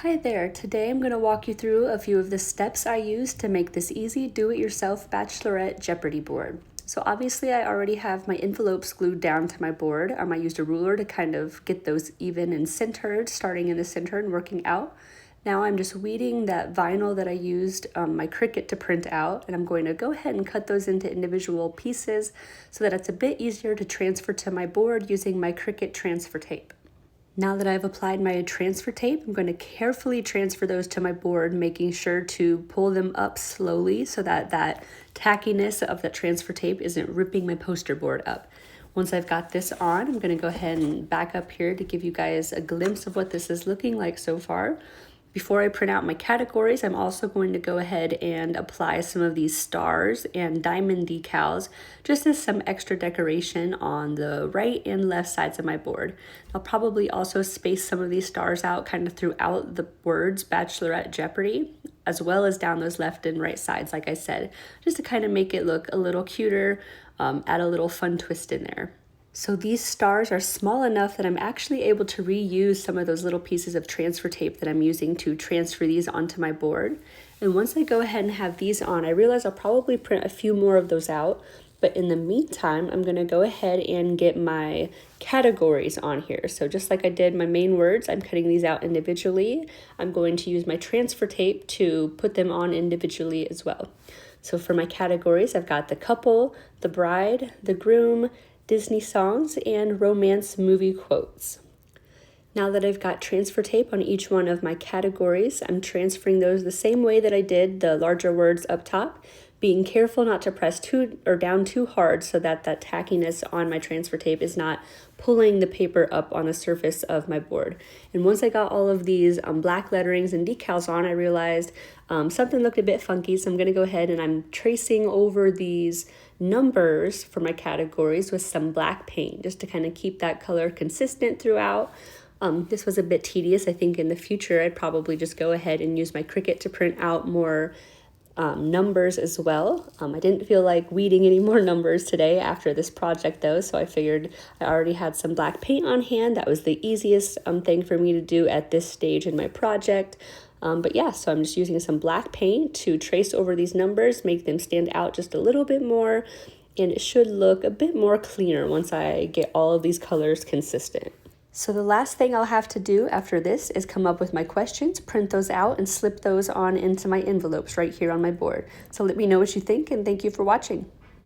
Hi there, today I'm going to walk you through a few of the steps I use to make this easy do-it-yourself Bachelorette Jeopardy board. So obviously I already have my envelopes glued down to my board. I used a ruler to kind of get those even and centered, starting in the center and working out. Now I'm just weeding that vinyl that I used my Cricut to print out, and I'm going to go ahead and cut those into individual pieces so that it's a bit easier to transfer to my board using my Cricut transfer tape. Now that I've applied my transfer tape, I'm going to carefully transfer those to my board, making sure to pull them up slowly so that that tackiness of that transfer tape isn't ripping my poster board up. Once I've got this on, I'm going to go ahead and back up here to give you guys a glimpse of what this is looking like so far. Before I print out my categories, I'm also going to go ahead and apply some of these stars and diamond decals just as some extra decoration on the right and left sides of my board. I'll probably also space some of these stars out kind of throughout the words Bachelorette Jeopardy, as well as down those left and right sides, like I said, just to kind of make it look a little cuter, add a little fun twist in there. So these stars are small enough that I'm actually able to reuse some of those little pieces of transfer tape that I'm using to transfer these onto my board. And once I go ahead and have these on, I realize I'll probably print a few more of those out. But in the meantime, I'm going to go ahead and get my categories on here. So just like I did my main words, I'm cutting these out individually. I'm going to use my transfer tape to put them on individually as well. So for my categories, I've got the couple, the bride, the groom, Disney songs, and romance movie quotes. Now that I've got transfer tape on each one of my categories, I'm transferring those the same way that I did the larger words up top, being careful not to press down too hard so that that tackiness on my transfer tape is not pulling the paper up on the surface of my board. And once I got all of these black letterings and decals on, I realized something looked a bit funky, so I'm going to go ahead and I'm tracing over these numbers for my categories with some black paint just to kind of keep that color consistent throughout. This was a bit tedious. I think in the future I'd probably just go ahead and use my Cricut to print out more numbers as well. I didn't feel like weeding any more numbers today after this project though, so I figured I already had some black paint on hand. That was the easiest thing for me to do at this stage in my project. But yeah, so I'm just using some black paint to trace over these numbers, make them stand out just a little bit more, and it should look a bit more cleaner once I get all of these colors consistent. So the last thing I'll have to do after this is come up with my questions, print those out, and slip those on into my envelopes right here on my board. So let me know what you think, and thank you for watching.